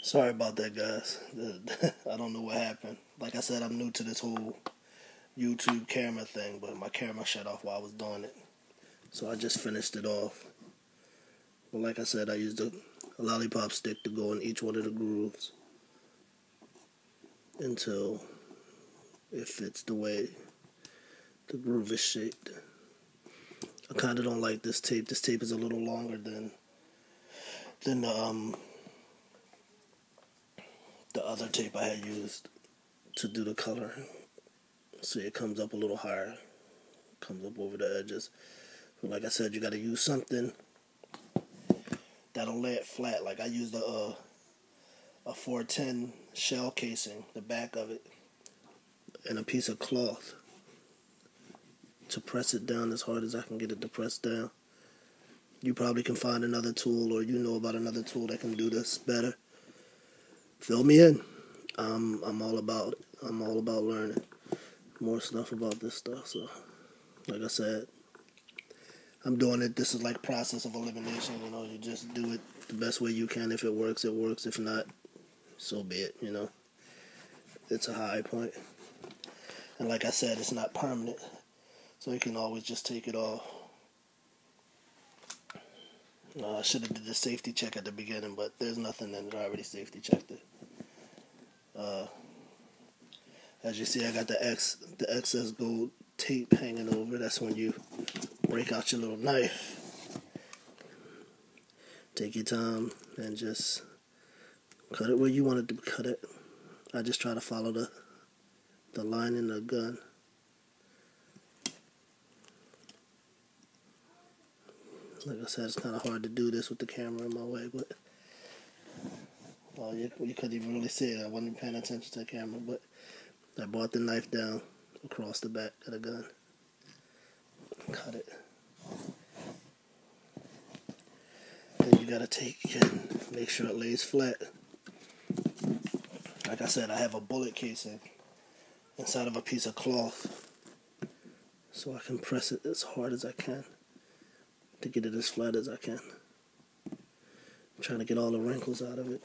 Sorry about that, guys. I don't know what happened. Like I said, I'm new to this whole YouTube camera thing, but my camera shut off while I was doing it. So I just finished it off. But like I said, I used a lollipop stick to go in each one of the grooves until it fits the way the groove is shaped. I kind of don't like this tape. This tape is a little longer than the other tape I had used to do the coloring. See, it comes up a little higher, comes up over the edges. But like I said, you got to use something that'll lay it flat. Like I used a 410 shell casing, the back of it, and a piece of cloth to press it down as hard as I can get it to press down. You probably can find another tool, or you know about another tool that can do this better. Fill me in. I'm all about it. I'm all about learning more stuff about this stuff. So, like I said, I'm doing it. This is like process of elimination. You know, you just do it the best way you can. If it works, it works. If not, so be it. You know, it's a high point. And like I said, it's not permanent, so you can always just take it off. I should have did the safety check at the beginning, but there's nothing in it. I already safety checked it. As you see, I got the excess gold tape hanging over. That's when you break out your little knife. Take your time and just cut it where you want it to cut it. I just try to follow the line in the gun. Like I said, it's kind of hard to do this with the camera in my way, but you couldn't even really see it. I wasn't paying attention to the camera, but I brought the knife down across the back of the gun. Cut it. Then you gotta take and make sure it lays flat. Like I said, I have a bullet casing inside of a piece of cloth, so I can press it as hard as I can to get it as flat as I can. I'm trying to get all the wrinkles out of it.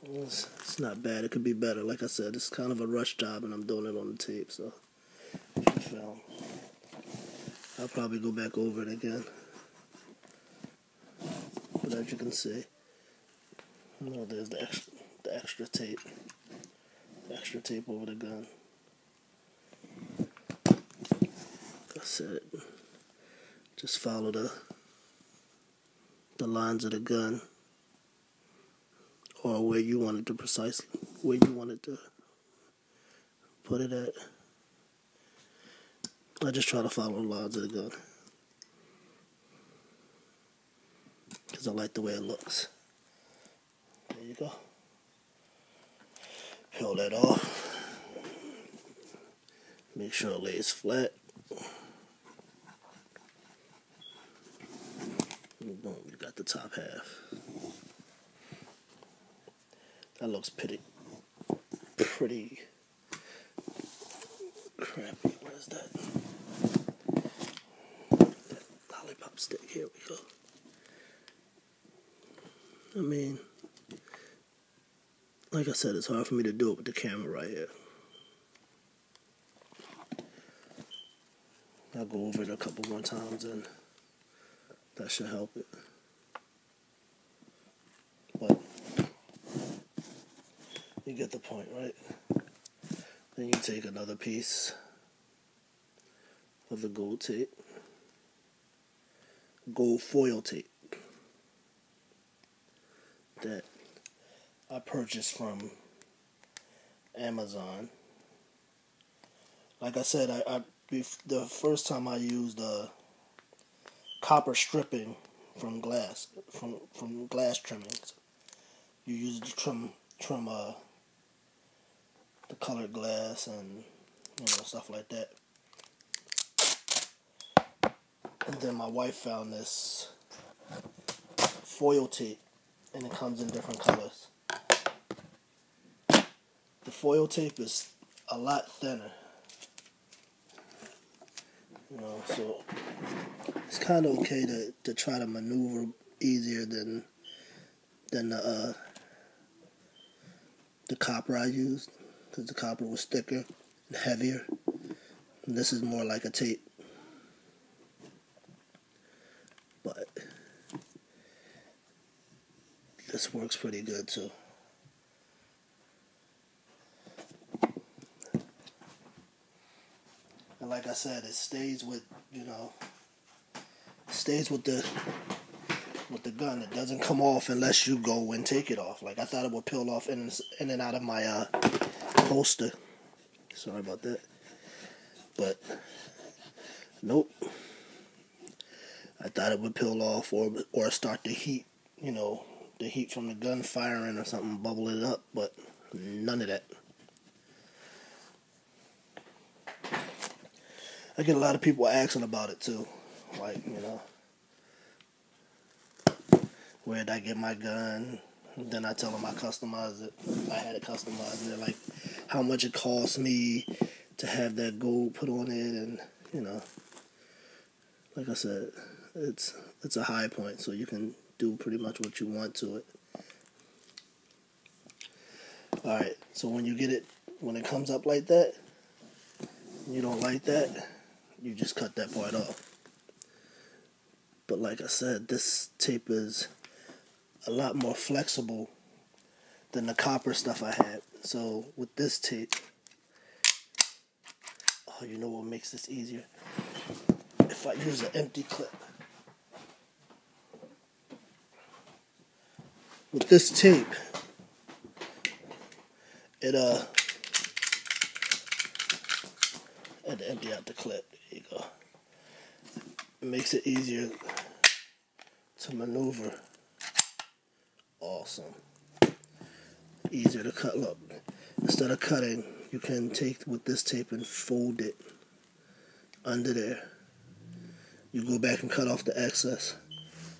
It's not bad. It could be better. Like I said, it's kind of a rush job, and I'm doing it on the tape, so if you film, I'll probably go back over it again. But as you can see, there's the extra tape. The extra tape over the gun. Like I said, just follow the lines of the gun, or where you want it to precisely, where you want it to put it at. I just try to follow the lines of the gun because I like the way it looks. There you go. Peel that off. Make sure it lays flat. Boom, you got the top half. That looks pretty crappy. What is that? That lollipop stick. Here we go. I mean, like I said, it's hard for me to do it with the camera right here. I'll go over it a couple more times and that should help it. But you get the point, right? Then you take another piece of the gold tape, gold foil tape that I purchased from Amazon. Like I said, the first time I used copper stripping from glass, from glass trimmings. You use it to trim the colored glass and stuff like that. And then my wife found this foil tape, and it comes in different colors. The foil tape is a lot thinner, so it's kind of okay to try to maneuver easier than than the copper I used, because the copper was thicker and heavier. And this is more like a tape. But this works pretty good too. And like I said, it stays with, stays with the gun. It doesn't come off unless you go and take it off. Like I thought it would peel off in and out of my holster. Sorry about that. But nope. I thought it would peel off or start to heat, the heat from the gun firing or something, bubble it up, but none of that. I get a lot of people asking about it too. Like, where did I get my gun? And then I tell them I customized it. I had it customized. And they're like, how much it cost me to have that gold put on it. And, like I said, it's a high point, so you can do pretty much what you want to it. Alright, so when it comes up like that, you don't like that, you just cut that part off. But like I said, this tape is a lot more flexible than the copper stuff I had. So with this tape, you know what makes this easier? If I use an empty clip. With this tape, it I had to empty out the clip. There you go. It makes it easier to maneuver. Awesome. Easier to cut. Look, instead of cutting, you can take with this tape and fold it under there. You go back and cut off the excess.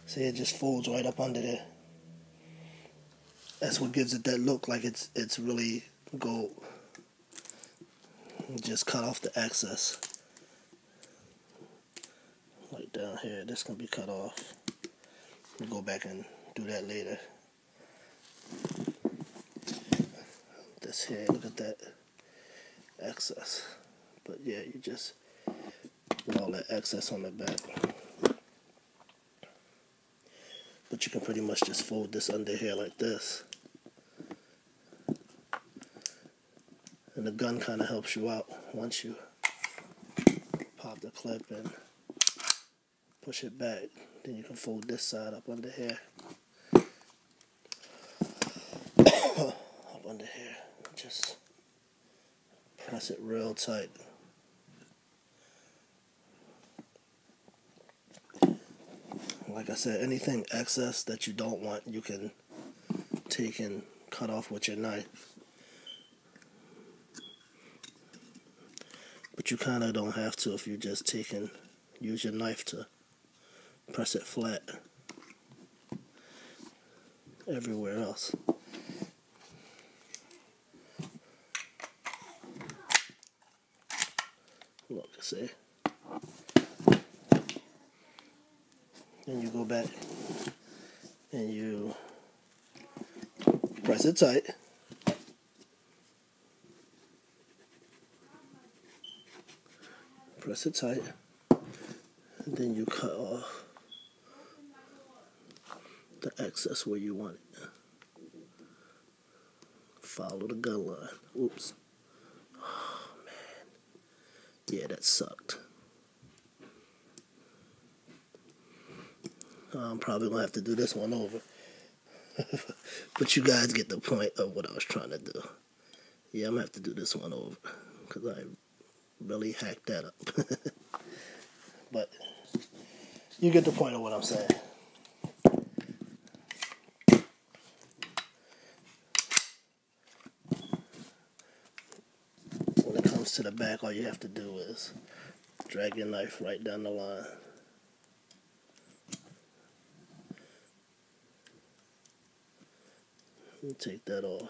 See, it just folds right up under there. That's what gives it that look, like it's really gold. Just cut off the excess. Like down here, this can be cut off. We'll go back and do that later. This here, look at that excess. But yeah, you just put all that excess on the back. But you can pretty much just fold this under here like this. And the gun kind of helps you out once you pop the clip and push it back. Then you can fold this side up under here. Up under here. Just press it real tight. Like I said, anything excess that you don't want, you can take and cut off with your knife. But you kind of don't have to if you just take and use your knife to press it flat everywhere else. Look, see? Then you go back and you press it tight. Press it tight. And then you cut off the excess where you want it. Follow the gun line. Oops. Oh, man. Yeah, that sucked. I'm probably going to have to do this one over. But you guys get the point of what I was trying to do. Yeah, I'm going to have to do this one over. Because I really hacked that up. But you get the point of what I'm saying. When it comes to the back, all you have to do is drag your knife right down the line. And take that off.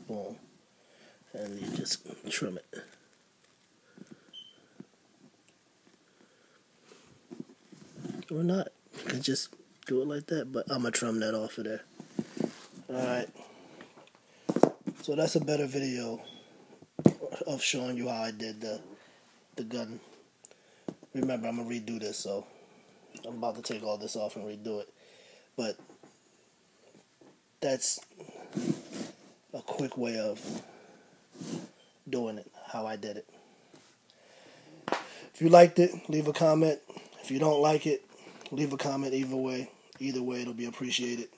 Boom. And you just trim it. Or not. You can just do it like that, but I'm going to trim that off of there. Alright. So that's a better video of showing you how I did the gun. Remember, I'm going to redo this, so I'm about to take all this off and redo it. But that's a quick way of doing it, how I did it. If you liked it, leave a comment. If you don't like it, leave a comment either way. Either way, it'll be appreciated.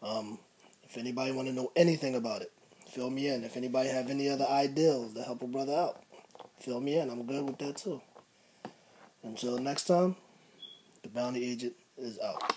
If anybody want to know anything about it, fill me in. If anybody have any other ideas to help a brother out, fill me in. I'm good with that too. Until next time, the Bounty Agent is out.